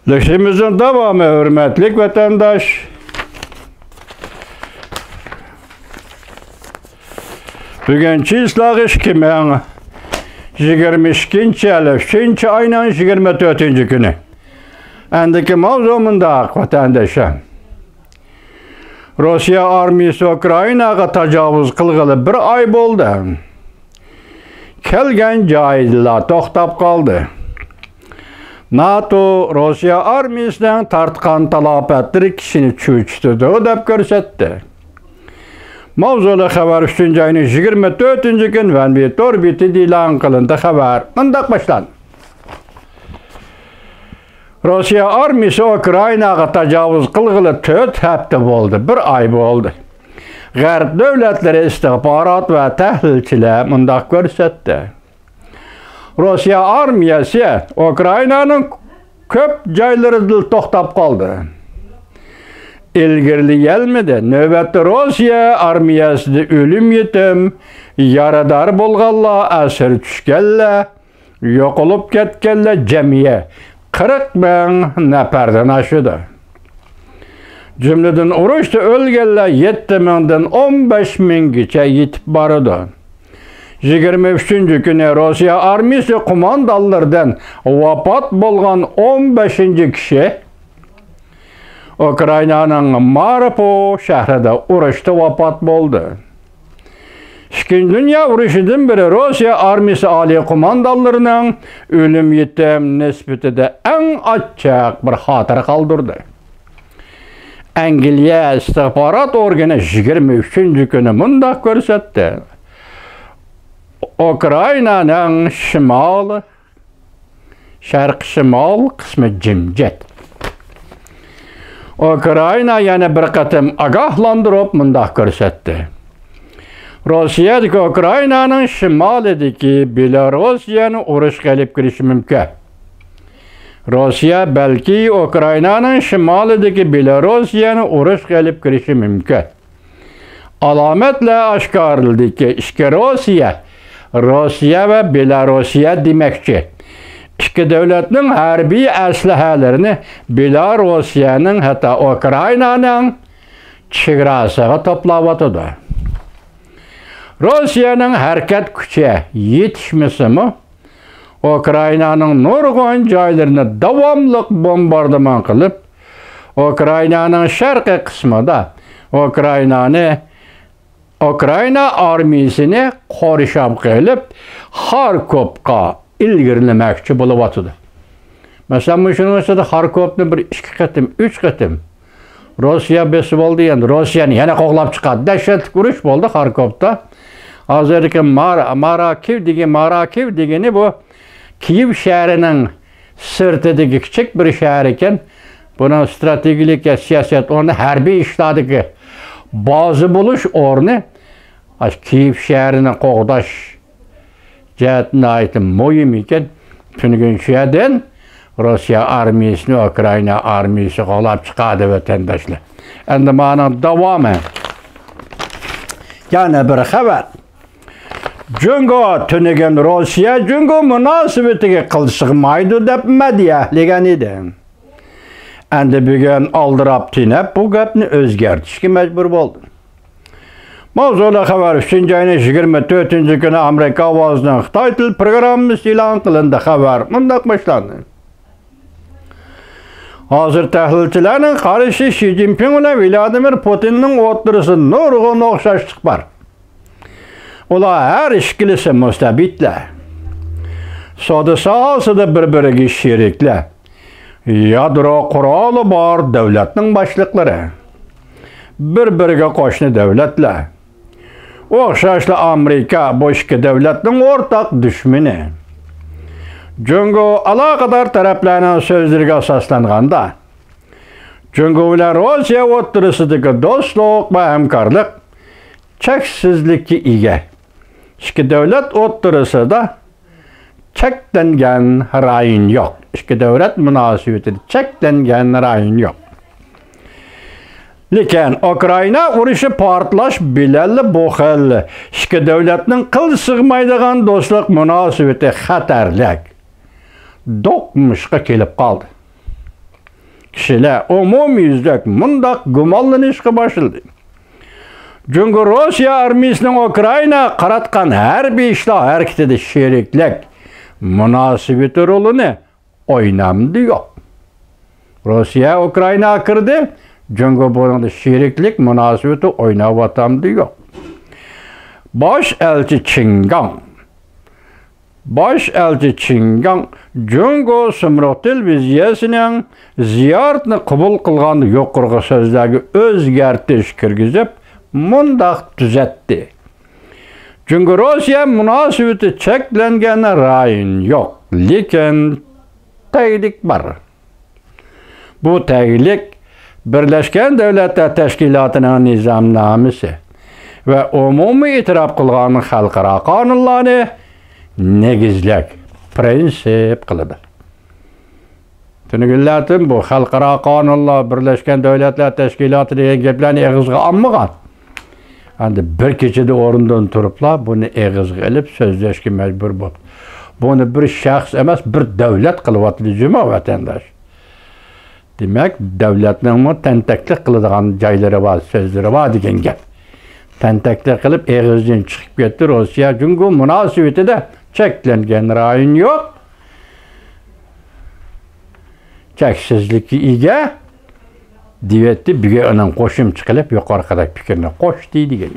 Lişimizin devamı hürmetlik vatandaş. Bugünkü ıslaq 2022 elifçinci ayının 24. günü. Endiki mavzumunda vatandaşım. Rusya armiyası Ukraynaga tacavuz qılğılı bir ay boldu. Kelgen joyida to'xtab qoldi. NATO Rusya armiyasidan tartqan talafotlar kishini cho'chitdi deb ko'rsatdi. Mavzuli xabar 3. ayının 24. gün Vanvitor biti e'lon qilindi. Xabar bunday boshlandi. Rusya armiyasi Ukraynaga tacavuz qılğılı 4 hafta boldu, bir ay boldu. G'arb davlatlari istihbarat ve tahlilchilar bunday ko'rsatdi. Rusya armiyasi Ukraynanın ko'p joylarida to'xtab qoldi. İlgirli gelmedi. Növbette Rusya armiyasida ölüm yetim, yaradar bo'lganlar, asir tushganlar, yo'qolib ketganlar jamiya 40 bin nafardan oshdi. Cümleden urushda o'lganlar 7 mingdan 15 minggacha yetib bordi. 23. günü Rusya armiyasi qo'mondonlaridan vafot bo'lgan 15 kishi Ukraynanın Mariupol shahrida urushda vafot bo'ldi. İkinci Dünya urushidan beri Rusya armiyasi oliy qo'mondonlarining o'lim yetim nisbatida eng achchiq bir xotira qoldirdi. Angliya istihbarat organi 23. günü bunday ko'rsatdi. Ukraynanın sharq-shimol qismi jimjit. Ukrayna yana bir qatim ogohlantirib bunday ko'rsatdi. Rossiyadagi Ukraynaning shimolidagi Belarusiyani urush qilib kirishi mumkin. Rossiya balki Ukraynaning shimolidagi Belarusiyani urush qilib kirishi mumkin. Alomatlar oshkorildiki, ikki Rossiya va Belarusya demakchi. İki devletning harbiy aslahalarini Belarusyaning hatta Ukraynaning chegarasiga to'plab Rossiyaning harakat kuchi yetishmasimi Ukraynaning nurg'un joylarini davomli bombardimon qilib, Ukraynaning sharqiy qismida Ukrayna armiyasini qorishab qilib, Xarkovga ilgirlemoqchi bo'lyapti. Masalan, shuningdek Xarkovni bir 2 qatim, 3 qatim Rossiya besib oldi, endi Rossiyani yana qo'g'lab chiqadi. Dahshat urush bo'ldi Xarkovda. Hozirgi Marakiv degani bu Kiyev shahrining sirtidagi kichik bir shahar ekan. Buni strategik siyosat o'rni harbiy ishlardagi bazi bo'lish o'rni Kiyev shahrini qo'g'dash jihatına aytım muhim ekan. Tunugun şuyadan Rusya armiyasini Ukrayna armiyasi qo'lab chiqadi vatandaşlar. Endi mana davomi. Yana bir xabar. Jungo tunugun Rusya jungo munosabatiga qilishmaydi deb madhiya degan edi. Endi bugun oldirab tinab bu gapni o'zgartirishga majbur bo'ldi. Mavzuli xabar 3. ayının 24. günü Amerika ovozning Xitoy til programmasi e'lon qilindi. Xabar bunday boshlandi. Hozir tahlilchilarning qarashi Xi Jinping bilan Vladimir Putinning o'rtasida nurg'un o'xshashlik bor. Ular har ikkilisi mustabidlar. Savdo sohasida bir-biriga sheriklar. Yadro quroli bor davlatning boshliqlari. Bir-biriga qo'shni davlatlar. O'xshashli Amerika bu ikki davlatning o'rtaq dushmani. Jungo aloqador taraflarning so'zlariga asoslanganda, Jungo bilan Rossiya o'rtasidagi do'stlik va hamkorlik cheksizlikka ega. Ikki davlat o'rtasida cheklangan rayon yo'q. Ikki davlat munosabatida cheklangan rayon yo'q. Lekin Ukrayna urushi portlash bilalli bu xil ikki davlatning qil sig'maydigan do'stlik munosabati xatarlik. Do'qmishga kelib qoldi. kishilar umumyuzlik mundaq gumonlanishga boshladi. Çünkü Rusya armiyasının Ukrayna qaratgan harbiy ishlar harakatida sheriklik munosabati rolini o'ynamdi yo'q. Rusya Ukrayna kirdi, çünkü bunun sheriklik munosabati o'ynayotgandi yo'q. Bosh elchi Chingan Jungo Sumroq televiziyasining ziyoratni qabul qilgan yuqorqi so'zlarga o'zgartish kirgizib, mundaq tuzatdi. Çünkü Rusya munosabati cheklangan rayon yo'q, lekin tayinlik bor. Bu tayinlik Birleşken Devletler Teşkilatı'nın nizamnamesi ve umumi e'tirof qilgan xalqaro qonunlarni negizlak prinsip qiladi. Tunugillatim bu xalqaro qonunlar Birleşken Devletler Teşkilatı degan gaplarni eg'izga olmagan. Endi bir kechada o'rindan turiblar, buni eg'izga ilib so'zlashga majbur bo'ldi. Buni bir shaxs emas, bir davlat qilyapti juma vatandosh. Demak, davlatning tentaklik qiladigan joylari bor, so'zlari bor degan gap. Tentaklik qilib eg'izdan chiqib ketdi Rossiya, chunki munosabatida cheklangan rayon yo'q. Cheksizlikka ega deyapti, buga uning qo'shimcha qilib yuqoridagi fikrni qo'shdi degan.